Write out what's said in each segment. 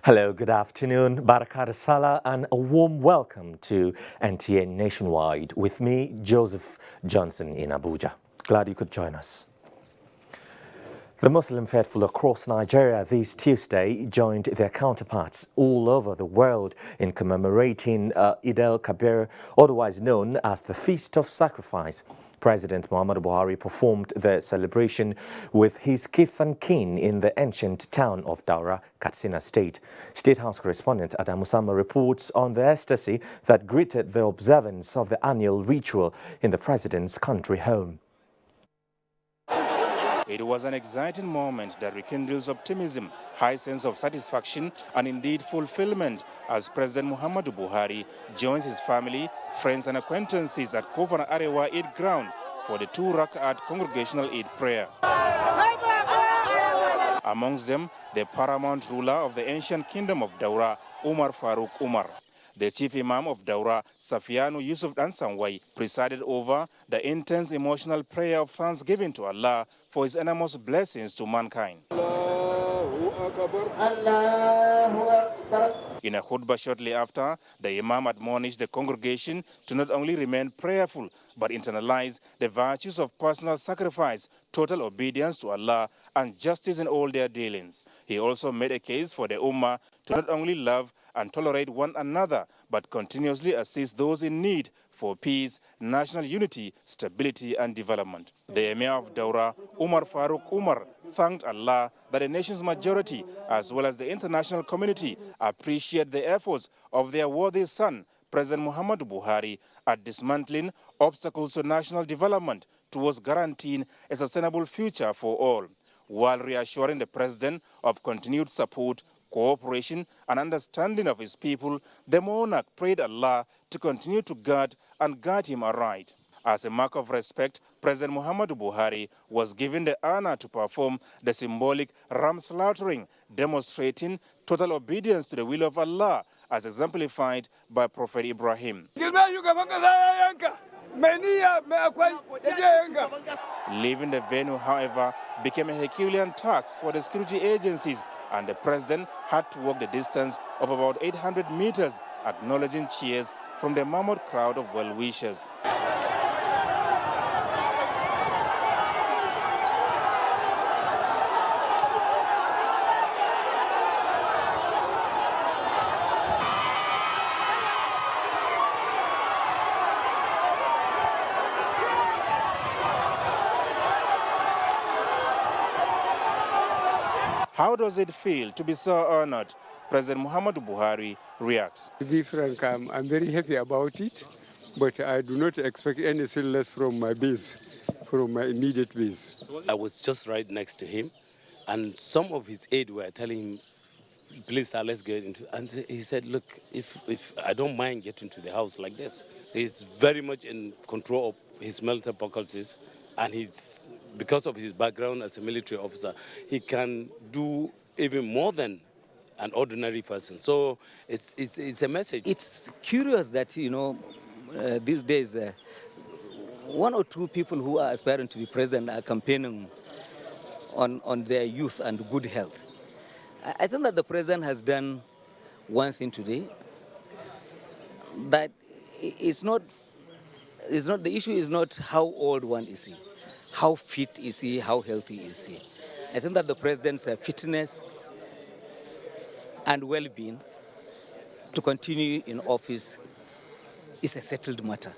Hello, good afternoon, Barakata Salah, and a warm welcome to NTA Nationwide with me, Joseph Johnson in Abuja. Glad you could join us. The Muslim faithful across Nigeria this Tuesday joined their counterparts all over the world in commemorating Eid al-Kabir, otherwise known as the Feast of Sacrifice. President Muhammadu Buhari performed the celebration with his kith and kin in the ancient town of Daura, Katsina State. State House correspondent Adamu Sama reports on the ecstasy that greeted the observance of the annual ritual in the president's country home. It was an exciting moment that rekindles optimism, high sense of satisfaction, and indeed fulfillment as President Muhammadu Buhari joins his family, friends, and acquaintances at Kofana Arewa Eid ground for the 2 Rak'at congregational Eid prayer. Amongst them, the paramount ruler of the ancient kingdom of Daura, Umar Farooq Umar. The chief imam of Daura, Safiyanu Yusuf Ansangwai, presided over the intense emotional prayer of thanksgiving to Allah for his enormous blessings to mankind. In a khutbah shortly after, the imam admonished the congregation to not only remain prayerful, but internalize the virtues of personal sacrifice, total obedience to Allah, and justice in all their dealings. He also made a case for the Ummah to not only love and tolerate one another, but continuously assist those in need for peace, national unity, stability, and development. The Emir of Daura, Umar Farooq Umar, thanked Allah that the nation's majority, as well as the international community, appreciate the efforts of their worthy son, President Muhammadu Buhari, at dismantling obstacles to national development towards guaranteeing a sustainable future for all, while reassuring the president of continued support, cooperation, and understanding of his people. The monarch prayed Allah to continue to guard and guide him aright. As a mark of respect, President Muhammadu Buhari was given the honor to perform the symbolic ram slaughtering, demonstrating total obedience to the will of Allah, as exemplified by Prophet Ibrahim. Leaving the venue, however, became a Herculean task for the security agencies, and the president had to walk the distance of about 800 meters, acknowledging cheers from the mammoth crowd of well-wishers. How does it feel to be so honored? President Muhammadu Buhari reacts. To be frank, I'm very happy about it, but I do not expect anything less from my base, from my immediate base. I was just right next to him, and some of his aide were telling him, please, sir, let's get into. And he said, look, if I don't mind getting to the house like this. He's very much in control of his military faculties, and because of his background as a military officer, he can do even more than an ordinary person. So it's a message. It's curious that, these days, one or two people who are aspiring to be president are campaigning on their youth and good health. I think that the president has done one thing today, that the issue is not how old one is he, how fit is he, how healthy is he. I think that the president's fitness and well-being to continue in office is a settled matter.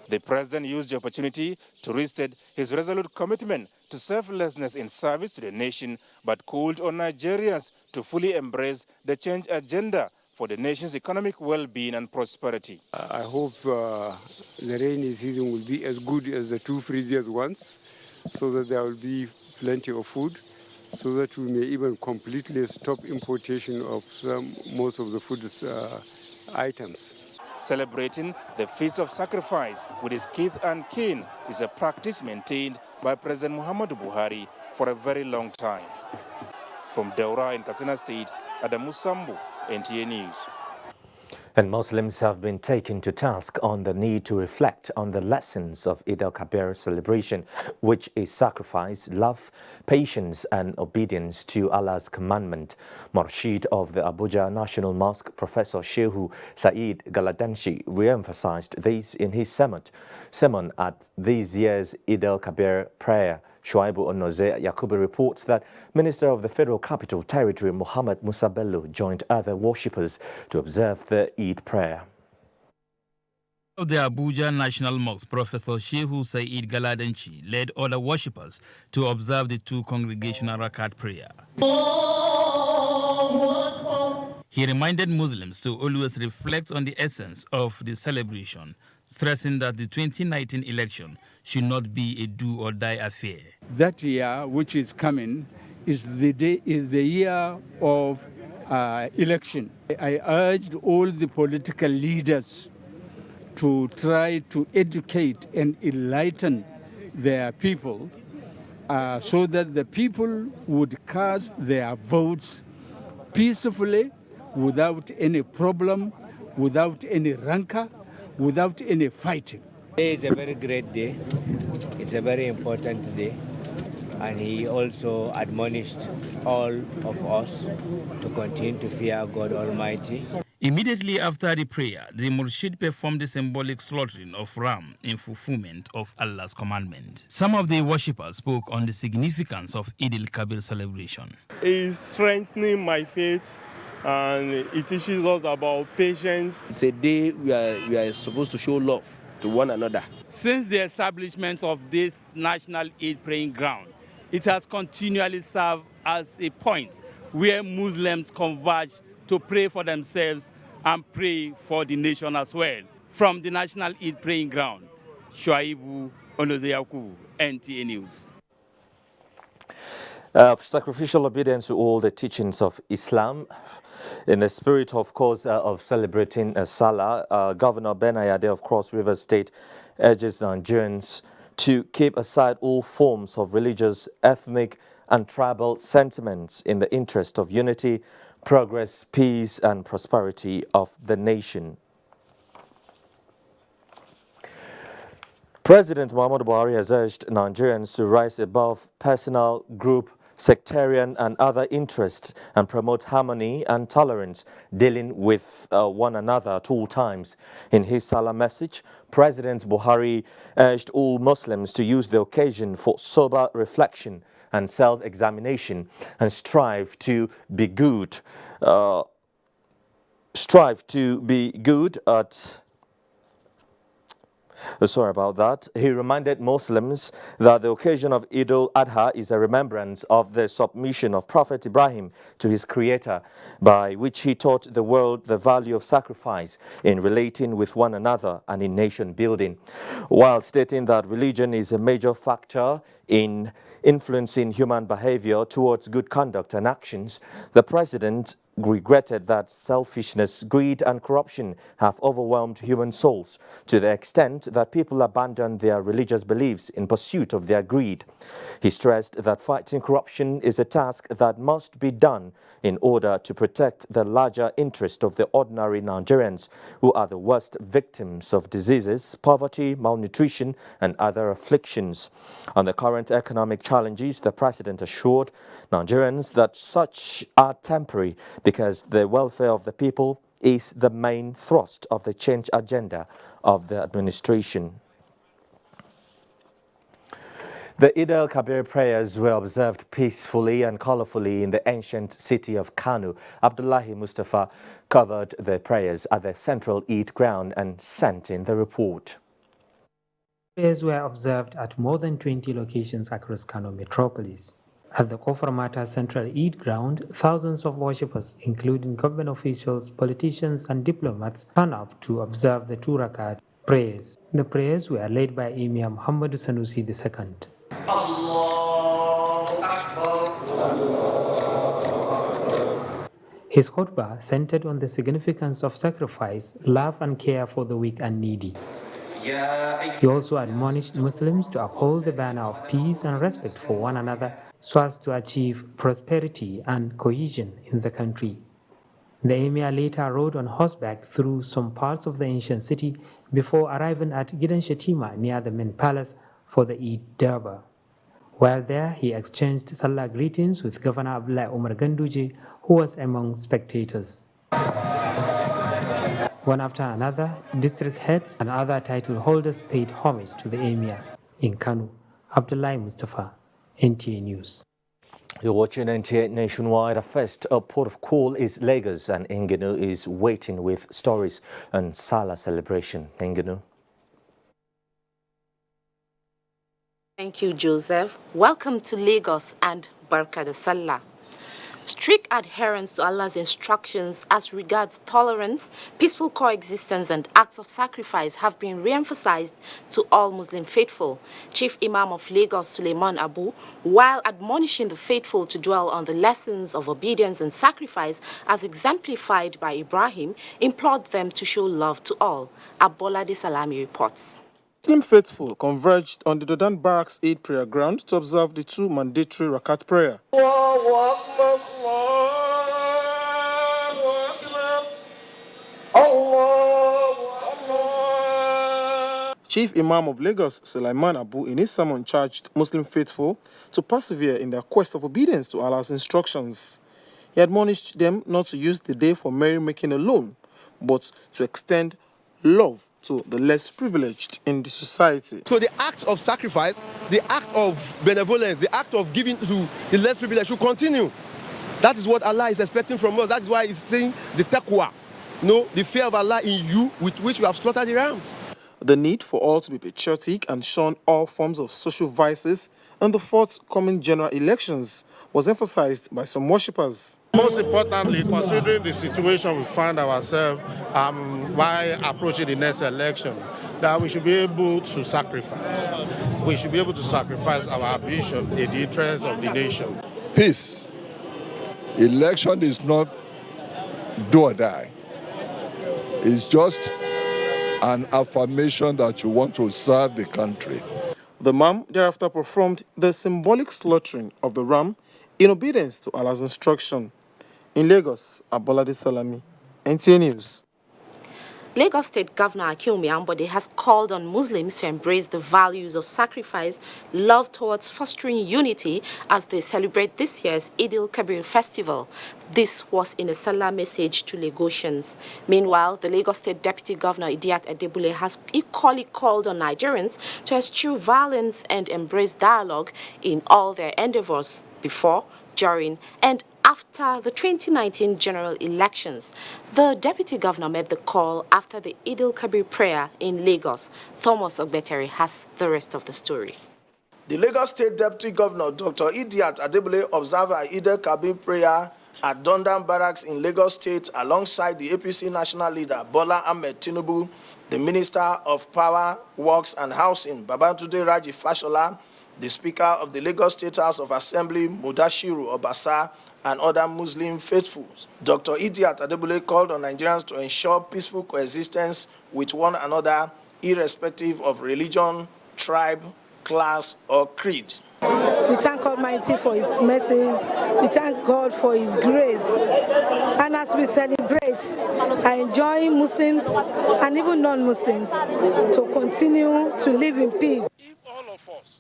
The president used the opportunity to restate his resolute commitment to selflessness in service to the nation, but called on Nigerians to fully embrace the change agenda for the nation's economic well-being and prosperity. I hope the rainy season will be as good as the two previous ones, so that there will be plenty of food, so that we may even completely stop importation of most of the food items. Celebrating the Feast of Sacrifice with his kith and kin is a practice maintained by President Muhammadu Buhari for a very long time. From Daura in Katsina State, Adamu Sambu, NTA News. And Muslims have been taken to task on the need to reflect on the lessons of Eid al-Kabir celebration, which is sacrifice, love, patience and obedience to Allah's commandment. Murshid of the Abuja National Mosque, Professor Shehu Saeed Galadanshi, re-emphasized this in his sermon at this year's Eid al-Kabir prayer. Shuaibu Onoze Yakubu reports that Minister of the Federal Capital Territory Muhammad Musa Bello joined other worshippers to observe the Eid prayer. Of the Abuja National Mosque, Professor Shehu Saeed Galadanchi led other worshippers to observe the two congregational rakat prayer. He reminded Muslims to always reflect on the essence of the celebration, stressing that the 2019 election should not be a do-or-die affair. That year, which is coming, is the year of election. I urged all the political leaders to try to educate and enlighten their people so that the people would cast their votes peacefully, without any problem, without any rancor, without any fighting. Today is a very great day. It's a very important day. And he also admonished all of us to continue to fear God Almighty. Immediately after the prayer, the Murshid performed the symbolic slaughtering of ram in fulfillment of Allah's commandment. Some of the worshippers spoke on the significance of Eid al-Kabir celebration. It's strengthening my faith and it teaches us about patience. It's a day we are supposed to show love to one another. Since the establishment of this National Eid Praying Ground, it has continually served as a point where Muslims converge to pray for themselves and pray for the nation as well. From the National Eid Praying Ground, Shuaibu Onoze, NTA News. Sacrificial obedience to all the teachings of Islam. In the spirit, of course, of celebrating Salah, Governor Ben Ayade of Cross River State urges Nigerians to keep aside all forms of religious, ethnic and tribal sentiments in the interest of unity, progress, peace and prosperity of the nation. President Muhammadu Buhari has urged Nigerians to rise above personal, group, sectarian and other interests and promote harmony and tolerance, dealing with one another at all times. In his Salah message, President Buhari urged all Muslims to use the occasion for sober reflection and self-examination and strive to be good at Sorry about that. He reminded Muslims that the occasion of Eid al-Adha is a remembrance of the submission of Prophet Ibrahim to his Creator, by which he taught the world the value of sacrifice in relating with one another and in nation building. While stating that religion is a major factor in influencing human behavior towards good conduct and actions, the President regretted that selfishness, greed and corruption have overwhelmed human souls to the extent that people abandon their religious beliefs in pursuit of their greed. He stressed that fighting corruption is a task that must be done in order to protect the larger interest of the ordinary Nigerians, who are the worst victims of diseases, poverty, malnutrition and other afflictions. On the current economic challenges, the President assured Nigerians that such are temporary because the welfare of the people is the main thrust of the change agenda of the administration. The Eid al-Kabir prayers were observed peacefully and colorfully in the ancient city of Kano. Abdullahi Mustafa covered the prayers at the central Eid ground and sent in the report. Prayers were observed at more than 20 locations across Kano metropolis. At the Koframata Central Eid Ground, thousands of worshippers, including government officials, politicians and diplomats, turned up to observe the 2 rakat prayers. The prayers were led by Emir Muhammadu Sanusi II. His khutbah centered on the significance of sacrifice, love and care for the weak and needy. He also admonished Muslims to uphold the banner of peace and respect for one another so as to achieve prosperity and cohesion in the country. The emir later rode on horseback through some parts of the ancient city before arriving at Gidan Shetima near the main palace for the Eid Durbar. While there, he exchanged Salah greetings with Governor Abdullah Umar Ganduje, who was among spectators. One after another, district heads and other title holders paid homage to the emir. In Kanu, Abdullahi Mustafa, NTA News. You're watching NTA Nationwide. Our first port of call is Lagos, and Ingenu is waiting with stories on Salah celebration. Ingenu. Thank you, Joseph. Welcome to Lagos and Barka de Sallah. Strict adherence to Allah's instructions as regards tolerance, peaceful coexistence, and acts of sacrifice have been re-emphasized to all Muslim faithful. Chief Imam of Lagos, Suleiman Abu, while admonishing the faithful to dwell on the lessons of obedience and sacrifice as exemplified by Ibrahim, implored them to show love to all. Abolade Salami reports. Muslim faithful converged on the Dodan Barracks Eid prayer ground to observe the two mandatory Rakat prayer. Chief Imam of Lagos, Sulaiman Abu, in his sermon charged Muslim faithful to persevere in their quest of obedience to Allah's instructions. He admonished them not to use the day for merrymaking alone, but to extend love to the less privileged in the society. So the act of sacrifice, the act of benevolence, the act of giving to the less privileged should continue. That is what Allah is expecting from us. That is why He's saying the taqwa, the fear of Allah in you, with which we have slaughtered the rams. The need for all to be patriotic and shun all forms of social vices in the forthcoming general elections was emphasized by some worshippers. Most importantly, considering the situation we find ourselves while approaching the next election, that we should be able to sacrifice. We should be able to sacrifice our ambition in the interest of the nation. Peace. Election is not do or die. It's just an affirmation that you want to serve the country. The Imam thereafter performed the symbolic slaughtering of the ram in obedience to Allah's instruction. In Lagos, Abolade Salami, NTA News. Lagos State Governor Akinwumi Ambode has called on Muslims to embrace the values of sacrifice, love towards fostering unity as they celebrate this year's Eid al-Kabir festival. This was in a Salah message to Lagosians. Meanwhile, the Lagos State Deputy Governor Idiat Adebule has equally called on Nigerians to eschew violence and embrace dialogue in all their endeavors before, during, and after the 2019 general elections. The Deputy Governor made the call after the Eid al-Kabir prayer in Lagos. Thomas Ogbetere has the rest of the story. The Lagos State Deputy Governor, Dr. Idiat Adebule, observed an Eid al-Kabir prayer at Dodan Barracks in Lagos State alongside the APC national leader, Bola Ahmed Tinubu, the Minister of Power, Works and Housing, Babatunde Raji Fashola, the Speaker of the Lagos State House of Assembly, Mudashiru Obasa, and other Muslim faithfuls. Dr. Idiat Adebule called on Nigerians to ensure peaceful coexistence with one another, irrespective of religion, tribe, class, or creed. We thank Almighty for His mercies. We thank God for His grace. And as we celebrate, I enjoin Muslims and even non-Muslims to continue to live in peace. If all of us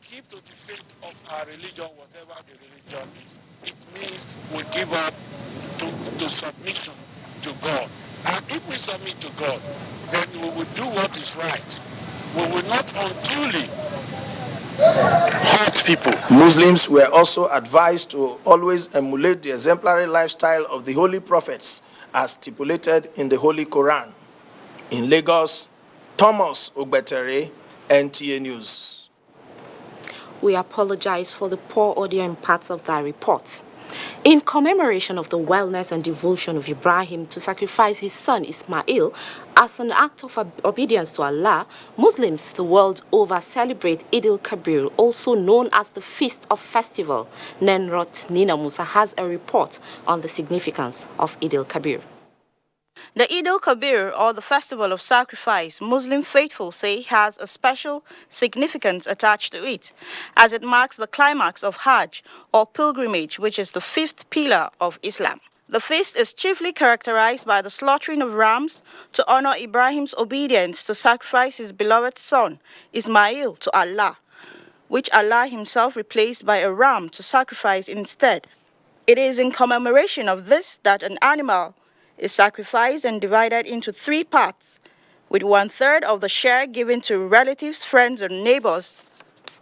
keep to the faith of our religion, whatever the religion is, it means we give up to submission to God. And if we submit to God, then we will do what is right. We will not unduly hurt people. Muslims were also advised to always emulate the exemplary lifestyle of the holy prophets as stipulated in the Holy Quran. In Lagos, Thomas Ogbetere, NTA News. We apologize for the poor audio in parts of that report. In commemoration of the wellness and devotion of Ibrahim to sacrifice his son Ismail as an act of obedience to Allah, Muslims the world over celebrate Eid al-Kabir, also known as the Feast of Festival. Nenrot Nina Musa has a report on the significance of Eid al-Kabir. The Eid al-Kabir, or the Festival of Sacrifice, Muslim faithful say has a special significance attached to it, as it marks the climax of Hajj, or pilgrimage, which is the fifth pillar of Islam. The feast is chiefly characterized by the slaughtering of rams to honor Ibrahim's obedience to sacrifice his beloved son, Ismail, to Allah, which Allah himself replaced by a ram to sacrifice instead. It is in commemoration of this that an animal is sacrificed and divided into 3 parts, with 1/3 of the share given to relatives, friends, and neighbors.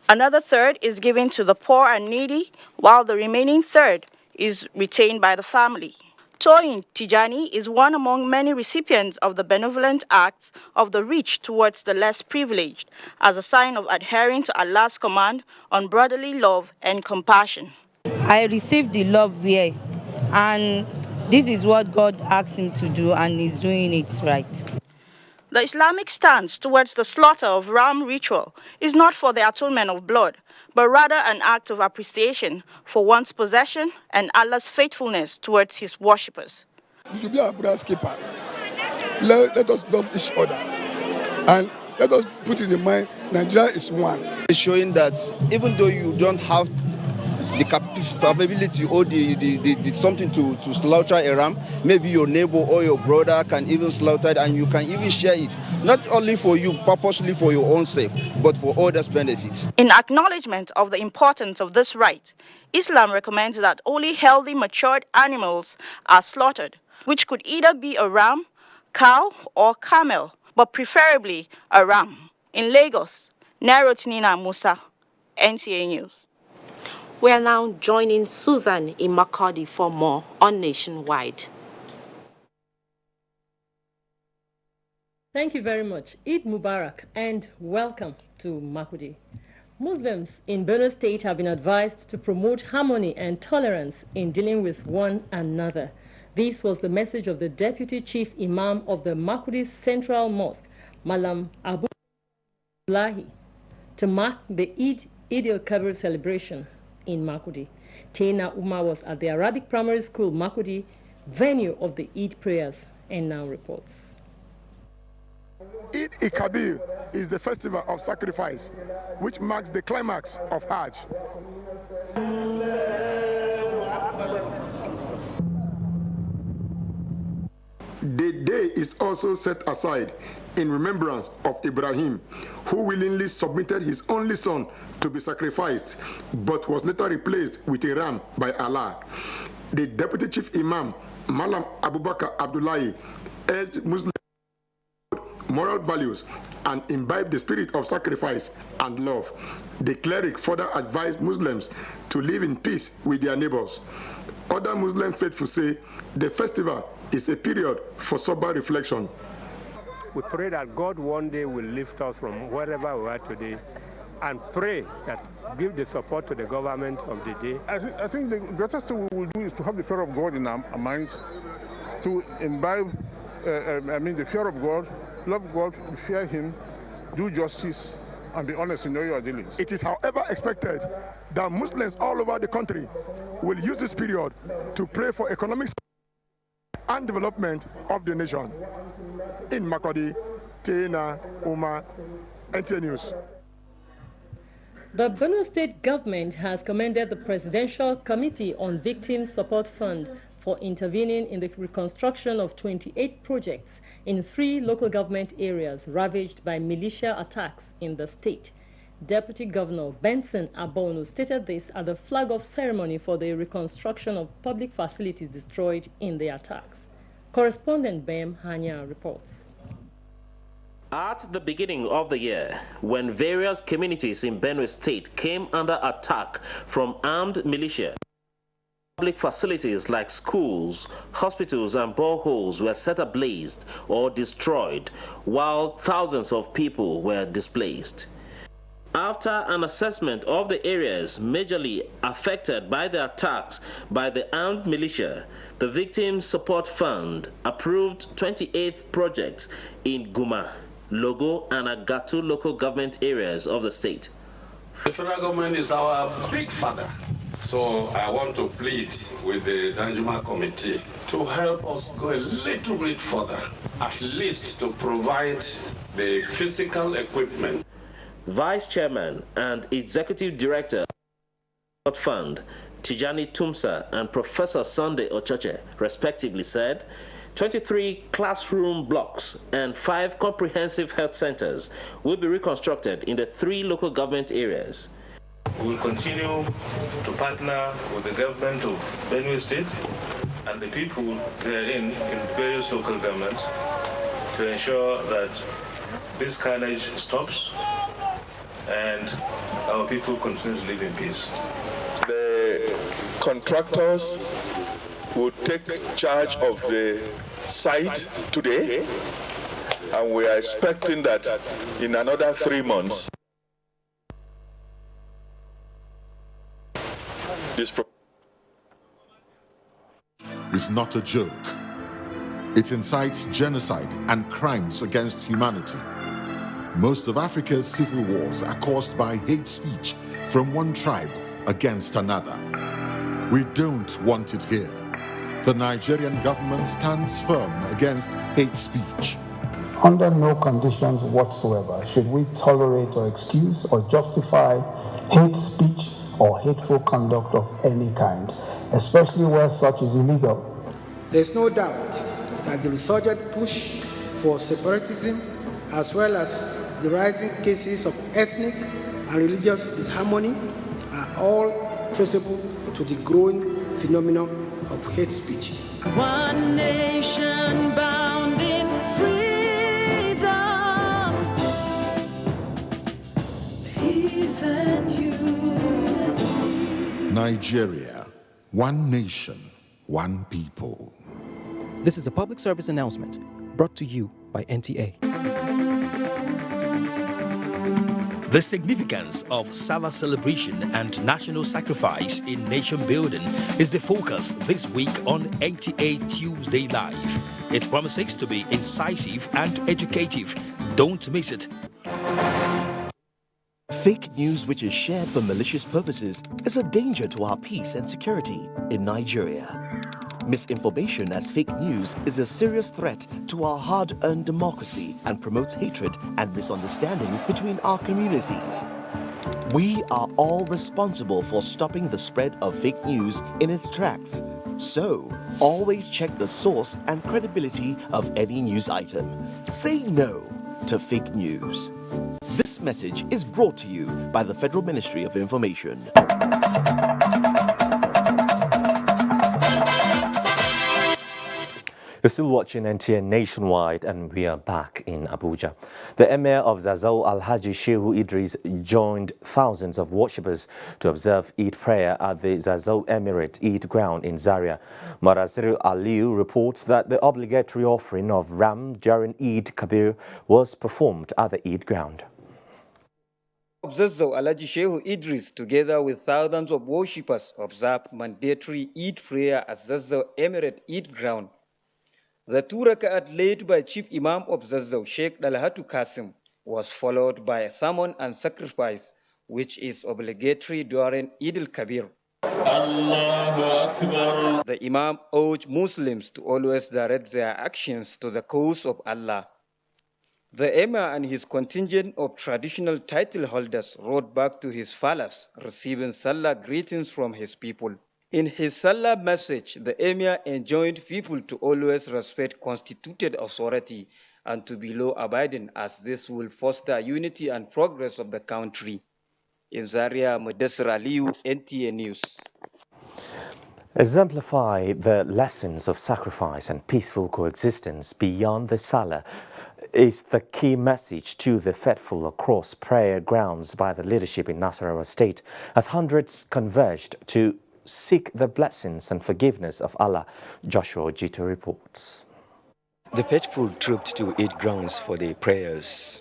Another 1/3 is given to the poor and needy, while the remaining 1/3 is retained by the family. Toyin Tijani is one among many recipients of the benevolent acts of the rich towards the less privileged, as a sign of adhering to Allah's command on brotherly love and compassion. I received the love here, and this is what God asked him to do, and he's doing it right. The Islamic stance towards the slaughter of ram ritual is not for the atonement of blood, but rather an act of appreciation for one's possession and Allah's faithfulness towards his worshippers. We should be our brother's keeper. Let us love each other. And let us put it in mind, Nigeria is one. It's showing that even though you don't have the capability or the something to slaughter a ram, maybe your neighbor or your brother can even slaughter it, and you can even share it, not only for you, purposely for your own sake, but for others' benefits. In acknowledgement of the importance of this right, Islam recommends that only healthy, matured animals are slaughtered, which could either be a ram, cow, or camel, but preferably a ram. In Lagos, Nairotinina Musa, NTA News. We are now joining Susan in Makurdi for more on Nationwide. Thank you very much. Eid Mubarak and welcome to Makurdi. Muslims in Benue State have been advised to promote harmony and tolerance in dealing with one another. This was the message of the Deputy Chief Imam of the Makurdi Central Mosque, Malam Abuja, to mark the Eid al-Kabir celebration in Makurdi. Taina Umar was at the Arabic Primary School, Makurdi, venue of the Eid prayers, and now reports. Eid al-Kabir is the festival of sacrifice, which marks the climax of Hajj. The day is also set aside in remembrance of Ibrahim, who willingly submitted his only son to be sacrificed, but was later replaced with a ram by Allah. The Deputy Chief Imam, Malam Abubakar Abdullahi, urged Muslims moral values and imbibe the spirit of sacrifice and love. The cleric further advised Muslims to live in peace with their neighbors. Other Muslim faithful say the festival is a period for sober reflection. We pray that God one day will lift us from wherever we are today, and pray that give the support to the government of the day. I think the greatest thing we will do is to have the fear of God in our minds, to imbibe, the fear of God, love God, fear Him, do justice, and be honest in all your dealings. It is, however, expected that Muslims all over the country will use this period to pray for economic and development of the nation. In Makurdi, Taina Umar, NTA News. The Benue State government has commended the Presidential Committee on Victims Support Fund for intervening in the reconstruction of 28 projects in 3 local government areas ravaged by militia attacks in the state. Deputy Governor Benson Abonu stated this at the flag-off ceremony for the reconstruction of public facilities destroyed in the attacks. Correspondent Bem Hanya reports. At the beginning of the year, when various communities in Benue State came under attack from armed militia, public facilities like schools, hospitals and boreholes were set ablaze or destroyed, while thousands of people were displaced. After an assessment of the areas majorly affected by the attacks by the armed militia, the Victim Support Fund approved 28 projects in Guma, Logo and Agatu local government areas of the state. The federal government is our big father. So I want to plead with the Danjuma Committee to help us go a little bit further, at least to provide the physical equipment. Vice Chairman and Executive Director of the Fund, Tijani Tumsa and Professor Sunday Ochoche, respectively, said 23 classroom blocks and 5 comprehensive health centers will be reconstructed in the 3 local government areas. We will continue to partner with the government of Benue State and the people therein in various local governments to ensure that this carnage stops and our people continue to live in peace. The contractors will take charge of the site today, and we are expecting that in another 3 months, this is not a joke. It incites genocide and crimes against humanity. Most of Africa's civil wars are caused by hate speech from one tribe against another. We don't want it here. The Nigerian government stands firm against hate speech. Under no conditions whatsoever should we tolerate or excuse or justify hate speech or hateful conduct of any kind, especially where such is illegal. There's no doubt that the resurgent push for separatism, as well as the rising cases of ethnic and religious disharmony, are all traceable to the growing phenomenon of hate speech. One nation bound in freedom, peace and unity. Nigeria, one nation, one people. This is a public service announcement brought to you by NTA. The significance of Salah celebration and national sacrifice in nation building is the focus this week on NTA Tuesday Live. It promises to be incisive and educative. Don't miss it. Fake news which is shared for malicious purposes is a danger to our peace and security in Nigeria. Misinformation as fake news is a serious threat to our hard-earned democracy and promotes hatred and misunderstanding between our communities. We are all responsible for stopping the spread of fake news in its tracks. So, always check the source and credibility of any news item. Say no to fake news. This message is brought to you by the Federal Ministry of Information. You're still watching NTN Nationwide, and we are back in Abuja. The Emir of Zazzau, Alhaji Shehu Idris, joined thousands of worshippers to observe Eid prayer at the Zazzau Emirate Eid ground in Zaria. Marasiru Aliu reports that the obligatory offering of ram during Eid Kabir was performed at the Eid ground. Zazzau Alhaji Shehu Idris, together with thousands of worshippers, observed mandatory Eid prayer at Zazzau Emirate Eid ground. The 2 rak'at led by Chief Imam of Zazzau, Sheikh Dalhatu Qasim, was followed by a sermon and sacrifice, which is obligatory during Eid al-Kabir. The Imam urged Muslims to always direct their actions to the cause of Allah. The Emir and his contingent of traditional title holders rode back to his palace, receiving Salah greetings from his people. In his Salah message, the Emir enjoined people to always respect constituted authority and to be law-abiding, as this will foster unity and progress of the country. In Zaria, Mudassir Aliyu, NTA News. Exemplify the lessons of sacrifice and peaceful coexistence beyond the Salah is the key message to the faithful across prayer grounds by the leadership in Nasarawa State, as hundreds converged to seek the blessings and forgiveness of Allah. Joshua Jito reports. The faithful trooped to Eid grounds for the prayers.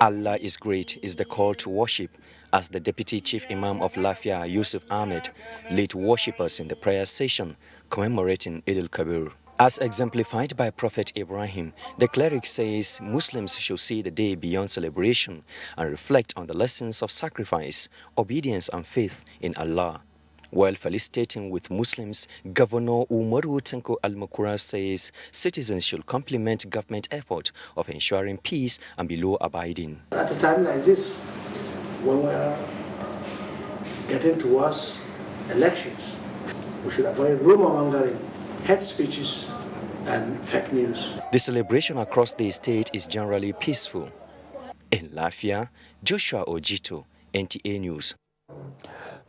Allah is great is the call to worship, as the Deputy Chief Imam of Lafia, Yusuf Ahmed, led worshippers in the prayer session commemorating Eid al-Kabir. As exemplified by Prophet Ibrahim, the cleric says Muslims should see the day beyond celebration and reflect on the lessons of sacrifice, obedience and faith in Allah. While felicitating with Muslims, Governor Umaru Tanko Al-Makura says citizens should complement government effort of ensuring peace and be law-abiding. At a time like this, when we're getting towards elections, we should avoid rumor mongering, hate speeches, and fake news. The celebration across the state is generally peaceful. In Lafia, Joshua Ojito, NTA News.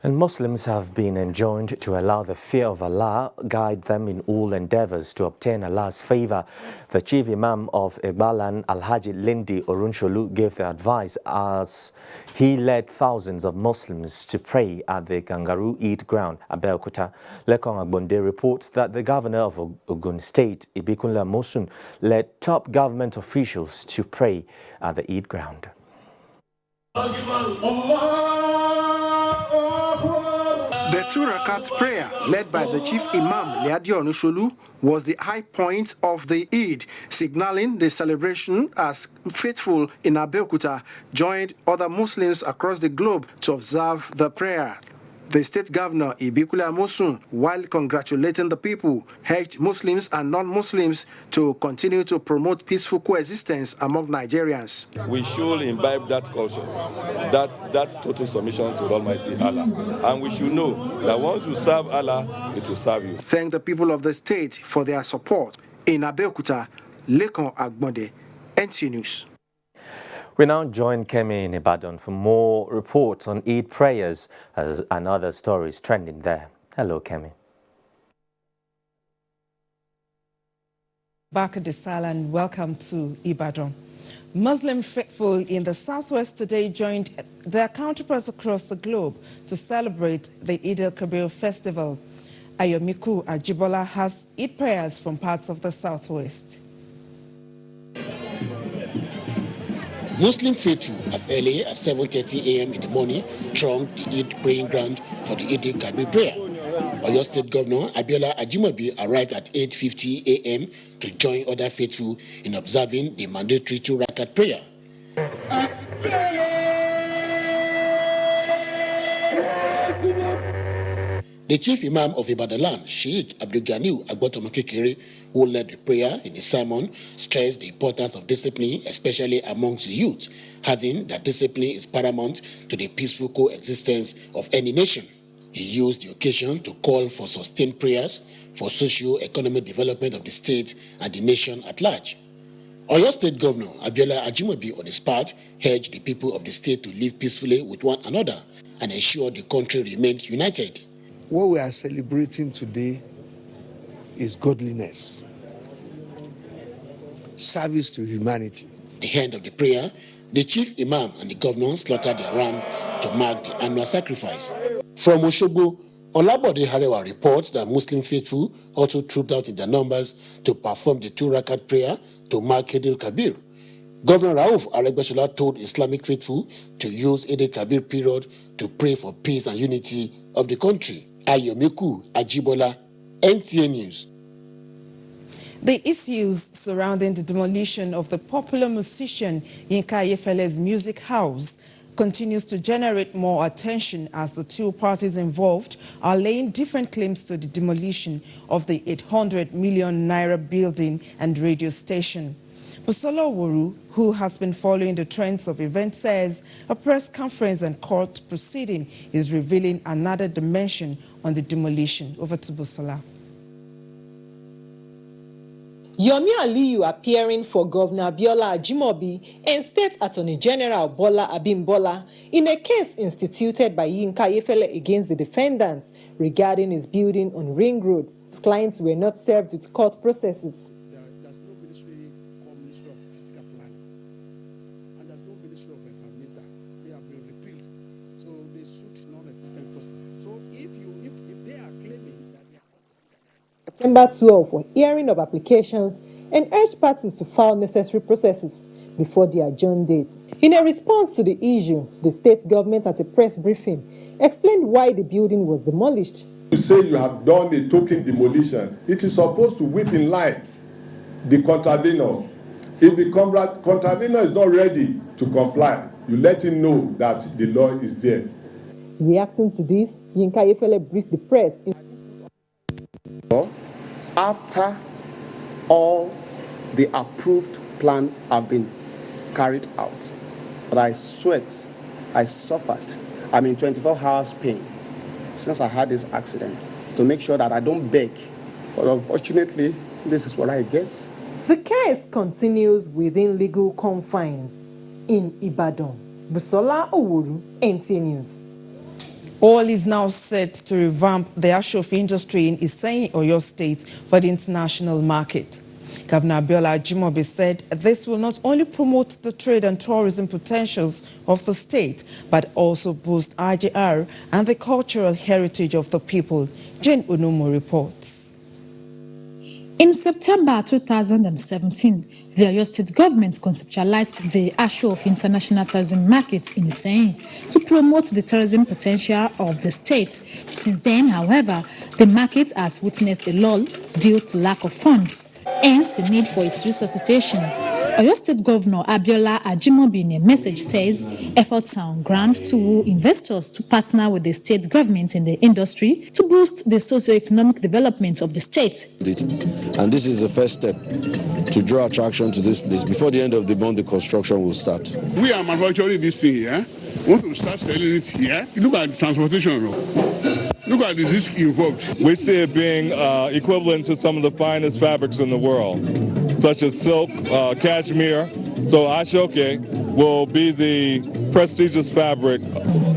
And Muslims have been enjoined to allow the fear of Allah guide them in all endeavors to obtain Allah's favor. The chief imam of Igbalan, Alhaji Lindi Orunsholu, gave the advice as he led thousands of Muslims to pray at the Kangaroo Eid ground, Abeokuta. Lekong Agbonde reports that the governor of Ogun State, Ibikunle Amosun, led top government officials to pray at the Eid ground. The 2 rakat prayer, led by the chief imam, Leadio Onusholu, was the high point of the Eid, signaling the celebration as faithful in Abeokuta joined other Muslims across the globe to observe the prayer. The state governor, Ibikunle Amosun, while congratulating the people, urged Muslims and non-Muslims to continue to promote peaceful coexistence among Nigerians. We should imbibe that culture, that total submission to Almighty Allah. And we should know that once you serve Allah, it will serve you. Thank the people of the state for their support. In Abeokuta, Lekon Agbonde, NTA News. We now join Kemi in Ibadan for more reports on Eid prayers and other stories trending there. Hello, Kemi. Bakadisala and welcome to Ibadan. Muslim faithful in the southwest today joined their counterparts across the globe to celebrate the Eid al-Kabir festival. Ayomiku Ajibola has Eid prayers from parts of the southwest. Muslim faithful as early as 7:30 a.m. in the morning thronged the Eid praying ground for the Eid al-Kabir prayer. Oyo State Governor Abiola Ajimobi arrived at 8:50 a.m. to join other faithful in observing the mandatory 2 rakat prayer. The chief imam of Ibadan, Sheikh Abdul-Ganiu Agbotomakekere, who led the prayer in his sermon, stressed the importance of discipline, especially amongst the youth, adding that discipline is paramount to the peaceful coexistence of any nation. He used the occasion to call for sustained prayers for socio-economic development of the state and the nation at large. Oyo State Governor Abiola Ajimobi, on his part, urged the people of the state to live peacefully with one another and ensure the country remained united. What we are celebrating today is godliness, service to humanity. At the end of the prayer, the chief imam and the governor slaughtered their ram to mark the annual sacrifice. From Osogbo, Olabode Harewa reports that Muslim faithful also trooped out in their numbers to perform the 2 rakat prayer to mark Eid al-Kabir. Governor Rauf Aregbesola told Islamic faithful to use Eid al-Kabir period to pray for peace and unity of the country. Ayomiku Ajibola, NTA News. The issues surrounding the demolition of the popular musician Yinka Ayefele's music house continues to generate more attention as the 2 parties involved are laying different claims to the demolition of the 800 million naira building and radio station. Busola Oworu, who has been following the trends of events, says a press conference and court proceeding is revealing another dimension on the demolition. Over to Busola. Yomi Aliyu appearing for Governor Abiola Ajimobi and State Attorney General Bola Abimbola in a case instituted by Yinka Ayefele against the defendants regarding his building on Ring Road. His clients were not served with court processes. There's no ministry called Ministry of Physical Planning, and there's no Ministry of Environmental. They have been repealed, so they suit non-existent persons. So if they are claiming that they are September 12 for hearing of applications and urged parties to file necessary processes before the adjourned date. In a response to the issue, the state government at a press briefing explained why the building was demolished. You say you have done a token demolition. It is supposed to whip in line the contravenor. If the contravenor is not ready to comply, you let him know that the law is there. Reacting to this, Yinka Ayefele briefed the press. After all the approved plan have been carried out, but I sweat I suffered, 24 hours pain since I had this accident to make sure that I don't beg. But unfortunately, this is what I get. The case continues within legal confines in Ibadan. Busola Owuru, NTA News. All is now set to revamp the ashof industry in Iseyin, Oyo State for the international market. Governor Abiola Ajimobi said this will not only promote the trade and tourism potentials of the state, but also boost IGR and the cultural heritage of the people. Jane Unumu reports. In September 2017, the Oyo State government conceptualized the Ashof International Tourism Market in Iseyin to promote the tourism potential of the state. Since then, however, the market has witnessed a lull due to lack of funds, hence the need for its resuscitation. Oyo State Governor Abiola Ajimobi in a message says efforts are on ground to woo investors to partner with the state government in the industry to boost the socio-economic development of the state. And this is the first step to draw attraction to this place. Before the end of the month, the construction will start. We are manufacturing this thing here. Once we start selling it here, look at the transportation. Look at the risk involved. We see it being equivalent to some of the finest fabrics in the world, such as silk, cashmere. So Ashoke will be the prestigious fabric.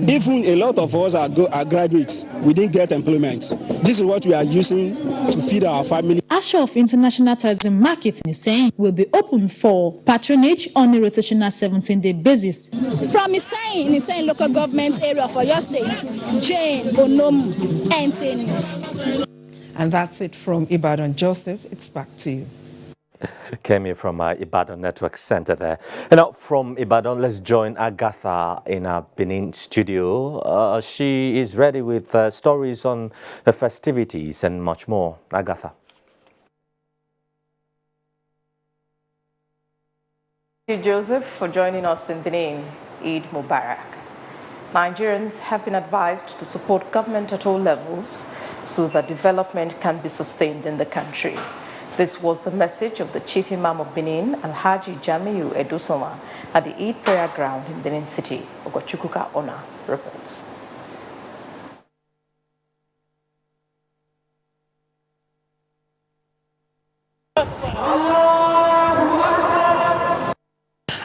Even a lot of us are graduates, we didn't get employment. This is what we are using to feed our family. Ashof International Tourism Market in Iseyin will be open for patronage on a rotational 17-day basis. From Iseyin, in Iseyin local government area of Oyo State, Jane Onomu, NTA News. And that's it from Ibadan. Joseph, it's back to you. Came here from Ibadan Network Center there. And now from Ibadan, let's join Agatha in our Benin studio. She is ready with stories on the festivities and much more. Agatha. Thank you, Joseph, for joining us in Benin. Eid Mubarak. Nigerians have been advised to support government at all levels so that development can be sustained in the country. This was the message of the Chief Imam of Benin, Alhaji Jamiu Edusoma, at the Eid prayer ground in Benin City. Ogochukuka Ona reports.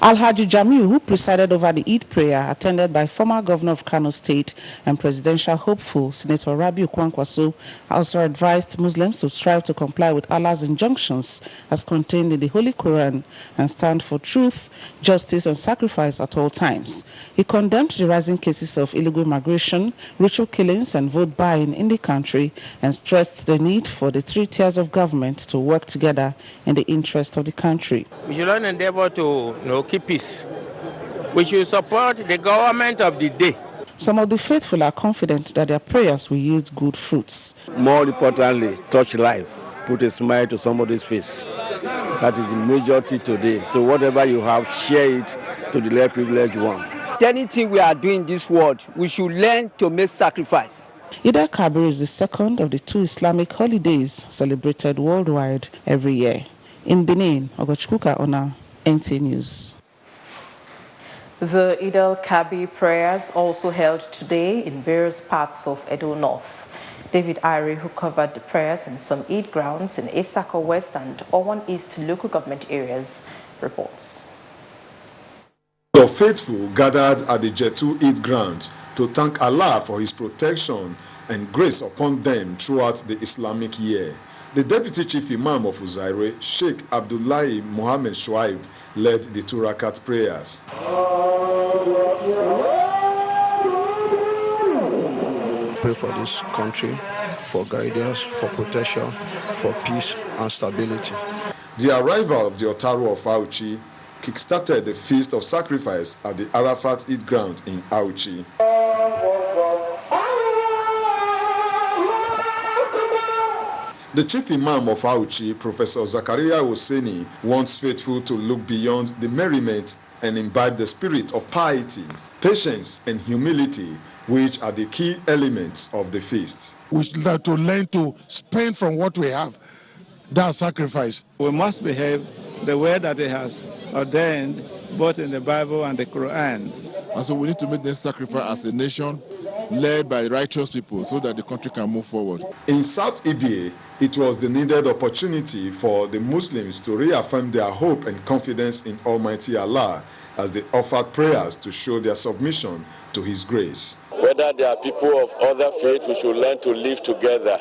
Alhaji Jamiu, who presided over the Eid prayer, attended by former governor of Kano State and presidential hopeful Senator Rabiu Kwankwaso, also advised Muslims to strive to comply with Allah's injunctions as contained in the Holy Quran and stand for truth, justice and sacrifice at all times. He condemned the rising cases of illegal migration, ritual killings and vote buying in the country and stressed the need for the three tiers of government to work together in the interest of the country. We should not endeavor to keep peace. We should support the government of the day. Some of the faithful are confident that their prayers will yield good fruits. More importantly, touch life, put a smile to somebody's face. That is the majority today. So whatever you have, share it to the less privileged one. Anything we are doing in this world, we should learn to make sacrifice. Eid al-Kabir is the second of the two Islamic holidays celebrated worldwide every year. In Benin, Ogochukuka Ona, NTA News. The Eid al-Kabir prayers also held today in various parts of Edo North. David Irie, who covered the prayers in some Eid grounds in Isako West and Owan East local government areas, reports. The faithful gathered at the Jetu Eid ground to thank Allah for his protection and grace upon them throughout the Islamic year. The Deputy Chief Imam of Uzaire, Sheikh Abdullahi Muhammad Shuaib, led the 2 rakat prayers. Pray for this country, for guidance, for protection, for peace and stability. The arrival of the Otaru of Auchi kickstarted the feast of sacrifice at the Arafat Eid ground in Auchi. The Chief Imam of Auchi, Professor Zakaria Hosseini, wants faithful to look beyond the merriment and imbibe the spirit of piety, patience, and humility, which are the key elements of the feast. We should have to learn to spend from what we have. That's sacrifice. We must behave the way that He has ordained, both in the Bible and the Quran. And so we need to make this sacrifice as a nation led by righteous people so that the country can move forward. In South Ibie, it was the needed opportunity for the Muslims to reaffirm their hope and confidence in Almighty Allah as they offered prayers to show their submission to His grace. Whether they are people of other faith, we should learn to live together.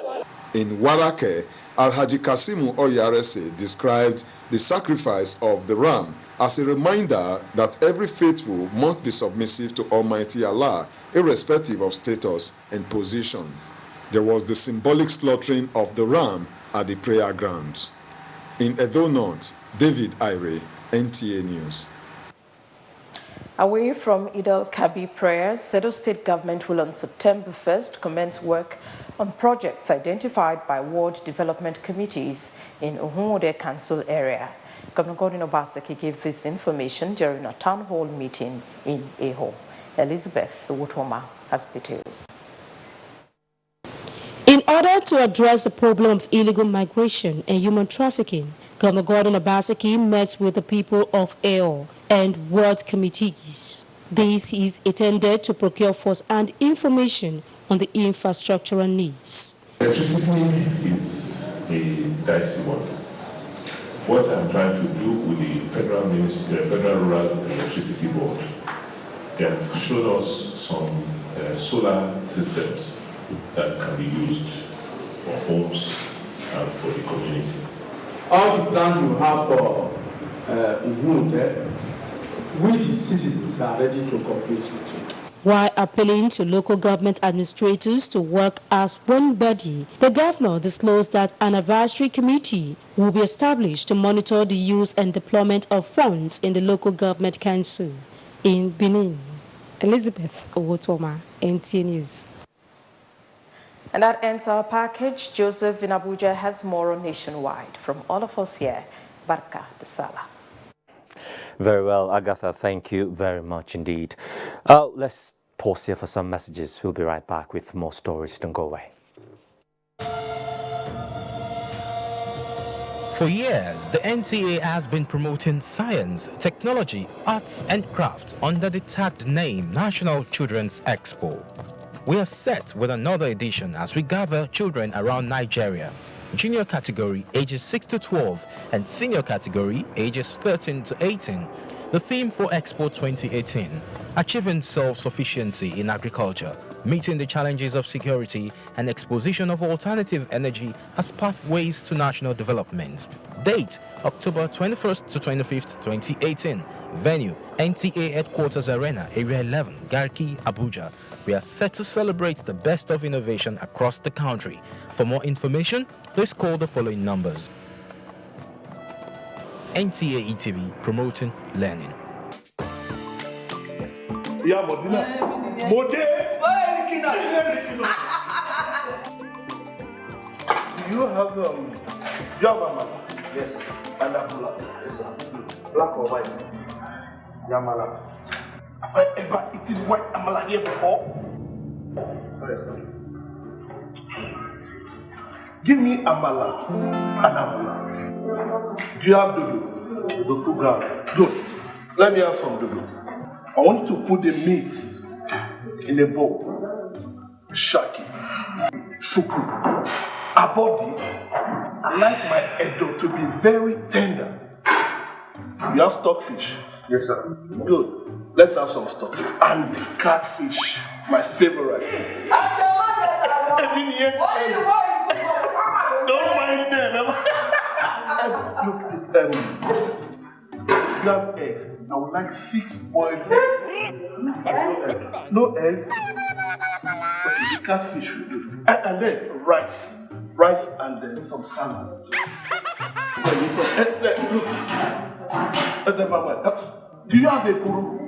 In Warake, Alhaji Kasimu Oyarese described the sacrifice of the ram as a reminder that every faithful must be submissive to Almighty Allah, irrespective of status and position. There was the symbolic slaughtering of the ram at the prayer grounds. In Edo North, David Ire, NTA News. Away from Eid al-Kabir prayers, Edo State government will on September 1st commence work on projects identified by ward development committees in Uhunwode Council area. Governor Gordon Obaseki gave this information during a town hall meeting in Eho. Elizabeth Wutoma has details. In order to address the problem of illegal migration and human trafficking, Governor Gordon Obaseki met with the people of Eho and ward committees. This is intended to procure first-hand information on the infrastructural needs. Electricity is a dicey one. What I'm trying to do with the Federal Rural Electricity Board, they have showed us some solar systems that can be used for homes and for the community. All the plans you have for Ubuntu, which the citizens are ready to cooperate with you. While appealing to local government administrators to work as one body, the governor disclosed that an advisory committee will be established to monitor the use and deployment of funds in the local government council. In Benin, Elizabeth Owotoma, NTA News. And that ends our package. Joseph in Abuja has more on Nationwide. From all of us here, Barka de Sala. Very well, Agatha, thank you very much indeed. Let's pause here for some messages. We'll be right back with more stories. Don't go away. For years, the NTA has been promoting science, technology, arts and crafts under the tagged name National Children's Expo. We are set with another edition as we gather children around Nigeria. Junior category ages 6 to 12 and senior category ages 13 to 18. The theme for Expo 2018, achieving self-sufficiency in agriculture, meeting the challenges of security and exposition of alternative energy as pathways to national development. Date, October 21st to 25th, 2018. Venue, NTA Headquarters Arena, Area 11, Garki, Abuja. We are set to celebrate the best of innovation across the country. For more information, please call the following numbers. NTA ETV, promoting learning. Yeah, Mode. Do you have amala? Yes. And amala? Yes, sir. Black or white? Yamala. Have I ever eaten white amala here before? Yes, sir. Give me amala and amala. Do you have dodo? Dodo ground. Good. Let me have some dodo. I want you to put the meat in a bowl. Shaki, suku, abodi. I like my edo to be very tender. You have stockfish? Yes, sir. Good. Let's have some stockfish. And the catfish, my favorite. Don't mind them. Look, eggs. I would like 6 boiled eggs. No eggs. Okay, the catfish will do. And then rice. Rice and then some salad. Look. Do you have a kuru?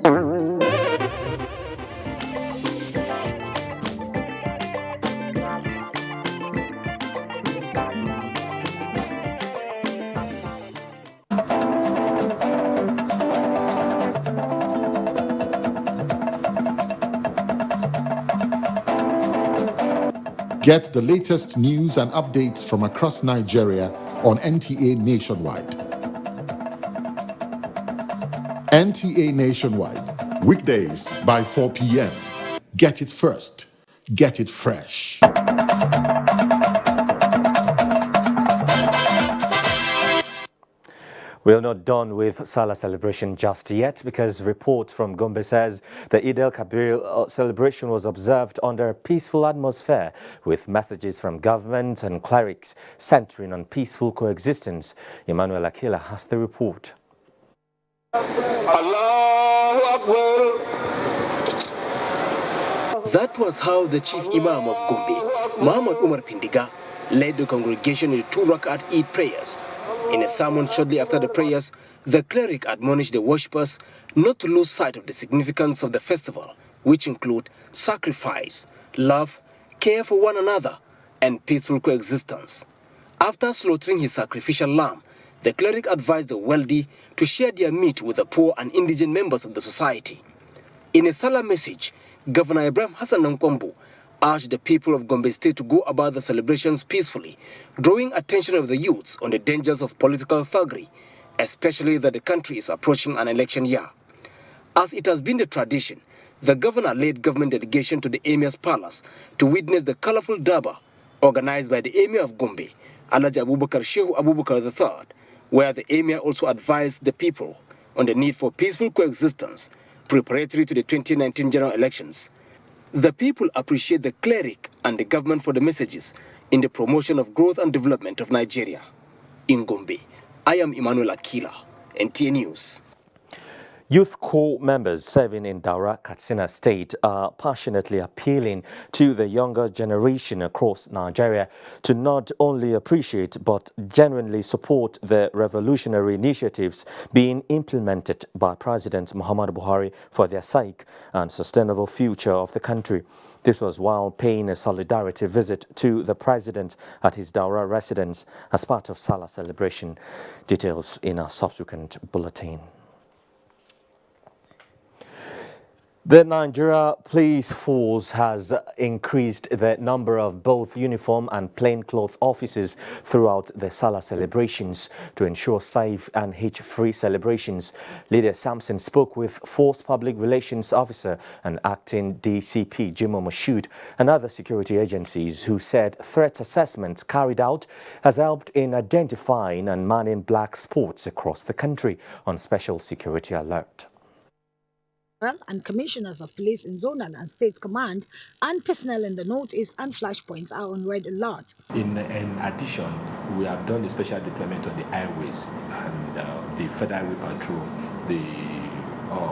Get the latest news and updates from across Nigeria on NTA Nationwide. NTA Nationwide, Weekdays by 4 p.m. Get it first. Get it fresh. We're not done with Salah celebration just yet because report from Gombe says the Eid al-Kabir celebration was observed under a peaceful atmosphere with messages from government and clerics centering on peaceful coexistence. Emmanuel Akila has the report. That was how the chief imam of Gombe, Muhammad Umar Pindiga, led the congregation in 2 rakat Eid prayers. In a sermon shortly after the prayers, the cleric admonished the worshippers not to lose sight of the significance of the festival, which include sacrifice, love, care for one another, and peaceful coexistence. After slaughtering his sacrificial lamb, the cleric advised the wealthy to share their meat with the poor and indigent members of the society. In a Salah message, Governor Ibrahim Hassan Nkwambu urged the people of Gombe State to go about the celebrations peacefully, drawing attention of the youths on the dangers of political thuggery, especially that the country is approaching an election year. As it has been the tradition, the governor led government delegation to the Emir's palace to witness the colorful Durbar organized by the Emir of Gombe, Alhaji Abubakar Shehu Abubakar III, where the Emir also advised the people on the need for peaceful coexistence preparatory to the 2019 general elections. The people appreciate the cleric and the government for the messages in the promotion of growth and development of Nigeria. In Gombe, I am Emmanuel Akila, NTA News. Youth Corps members serving in Daura, Katsina State are passionately appealing to the younger generation across Nigeria to not only appreciate but genuinely support the revolutionary initiatives being implemented by President Muhammadu Buhari for their sake and sustainable future of the country. This was while paying a solidarity visit to the president at his Daura residence as part of Salah celebration. Details in a subsequent bulletin. The Nigeria Police Force has increased the number of both uniform and plainclothes officers throughout the Salah celebrations to ensure safe and hitch-free celebrations. Lydia Sampson spoke with Force Public Relations Officer and Acting DCP Jimoh Moshood and other security agencies who said threat assessments carried out has helped in identifying and manning black spots across the country on special security alert. And commissioners of police in zonal and state command and personnel in the northeast and flashpoints are on red alert. In addition, we have done a special deployment on the highways and the Federal Highway Patrol, the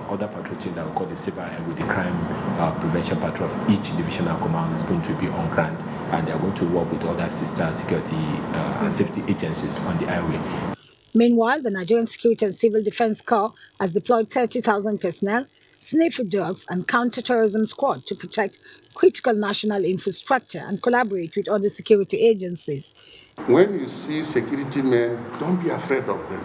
other patrol team that we call the Civil Highway, the Crime Prevention Patrol of each divisional command is going to be on ground, and they are going to work with other sister security and safety agencies on the highway. Meanwhile, the Nigerian Security and Civil Defense Corps has deployed 30,000 personnel, sniffer dogs and counter-terrorism squad to protect critical national infrastructure and collaborate with other security agencies. When you see security men, don't be afraid of them.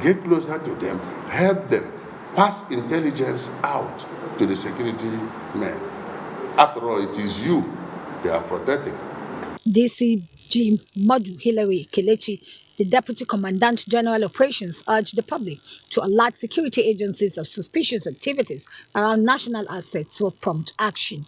Get closer to them, help them, pass intelligence out to the security men. After all, it is you they are protecting. DCG Madu Hilary Kelechi, the Deputy Commandant General Operations, urged the public to alert security agencies of suspicious activities around national assets for prompt action.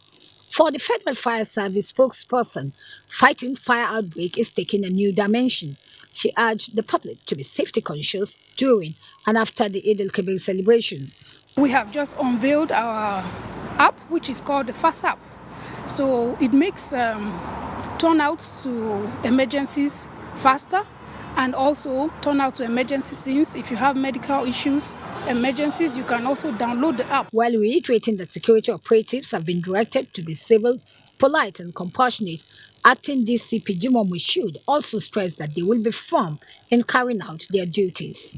For the Federal Fire Service spokesperson, fighting fire outbreak is taking a new dimension. She urged the public to be safety conscious during and after the Eid al-Kabir celebrations. We have just unveiled our app, which is called the Fast App. So it makes turnouts to emergencies faster, and also turnout to emergency scenes. If you have medical issues, emergencies, you can also download the app. While reiterating that security operatives have been directed to be civil, polite and compassionate, Acting DCP Jimoh Moshood also stressed that they will be firm in carrying out their duties.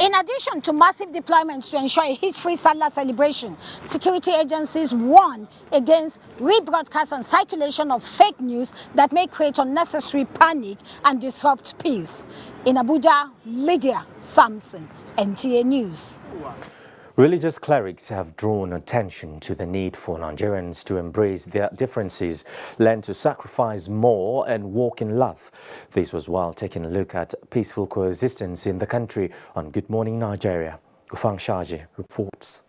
In addition to massive deployments to ensure a hitch-free Salah celebration, security agencies warn against rebroadcast and circulation of fake news that may create unnecessary panic and disrupt peace. In Abuja, Lydia Sampson, NTA News. Religious clerics have drawn attention to the need for Nigerians to embrace their differences, learn to sacrifice more and walk in love. This was while taking a look at peaceful coexistence in the country on Good Morning Nigeria. Ufang Shaji reports.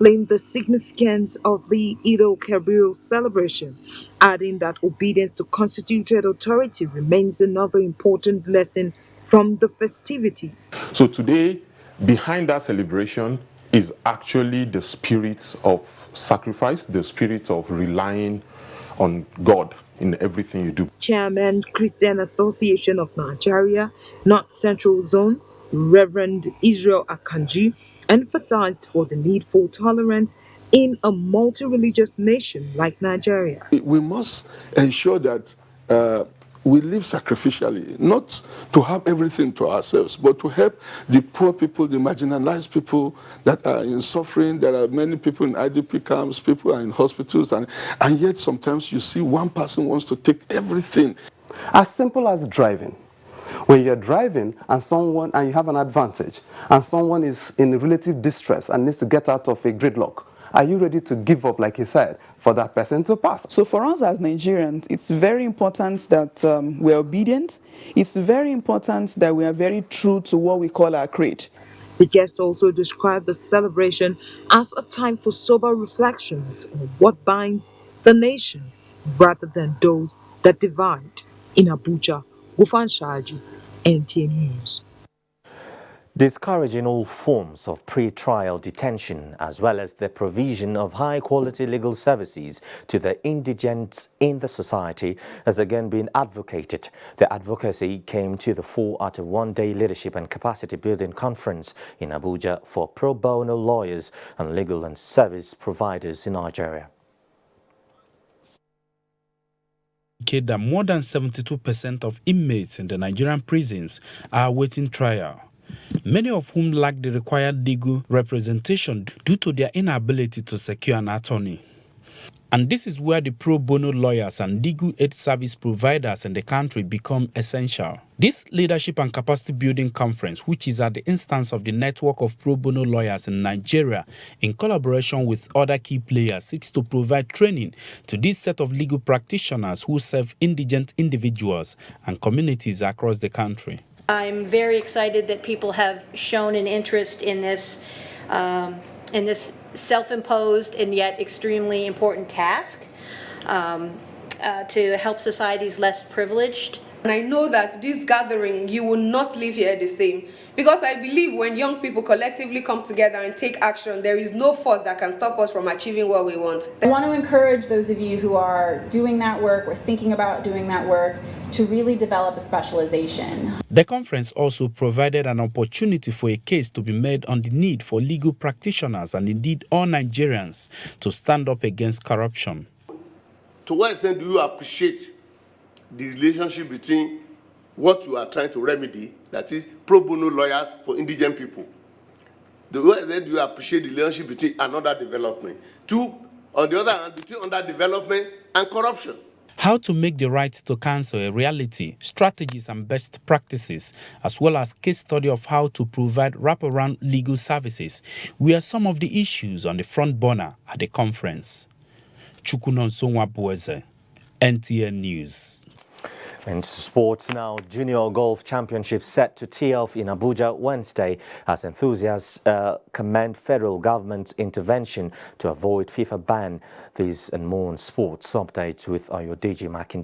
explained the significance of the Eid al-Kabir celebration, adding that obedience to constituted authority remains another important lesson from the festivity. So today, behind that celebration is actually the spirit of sacrifice, the spirit of relying on God in everything you do. Chairman, Christian Association of Nigeria, North Central Zone, Reverend Israel Akanji, emphasized for the need for tolerance in a multi-religious nation like Nigeria. We must ensure that we live sacrificially, not to have everything to ourselves, but to help the poor people, the marginalized people that are in suffering. There are many people in IDP camps, people are in hospitals, and yet sometimes you see one person wants to take everything. As simple as driving. When you're driving and you have an advantage, and someone is in relative distress and needs to get out of a gridlock, are you ready to give up, like he said, for that person to pass? So for us as Nigerians, it's very important that we're obedient. It's very important that we are very true to what we call our creed. The guests also described the celebration as a time for sober reflections on what binds the nation rather than those that divide. In Abuja, Gufan Shaji, NTA News. Discouraging all forms of pre-trial detention as well as the provision of high-quality legal services to the indigent in the society has again been advocated. The advocacy came to the fore at a one-day leadership and capacity building conference in Abuja for pro bono lawyers and legal and service providers in Nigeria. That more than 72% of inmates in the Nigerian prisons are awaiting trial, many of whom lack the required legal representation due to their inability to secure an attorney. And this is where the pro bono lawyers and legal aid service providers in the country become essential. This leadership and capacity building conference, which is at the instance of the network of pro bono lawyers in Nigeria, in collaboration with other key players, seeks to provide training to this set of legal practitioners who serve indigent individuals and communities across the country. I'm very excited that people have shown an interest in this self-imposed and yet extremely important task to help societies less privileged. And I know that this gathering, you will not leave here the same. Because I believe when young people collectively come together and take action, there is no force that can stop us from achieving what we want. I want to encourage those of you who are doing that work or thinking about doing that work to really develop a specialization. The conference also provided an opportunity for a case to be made on the need for legal practitioners and indeed all Nigerians to stand up against corruption. To what extent do you appreciate the relationship between what you are trying to remedy, that is pro bono lawyers for indigent people? The way that you appreciate the relationship between another development. Two, on the other hand, between underdevelopment and corruption. How to make the right to counsel a reality, strategies and best practices, as well as case study of how to provide wraparound legal services, were some of the issues on the front burner at the conference. Chukwunonsonwa Bueze, NTN News. And sports now, Junior Golf Championship set to tee off in Abuja Wednesday as enthusiasts commend federal government's intervention to avoid FIFA ban. These and more on sports updates with Ayodeji Makinde.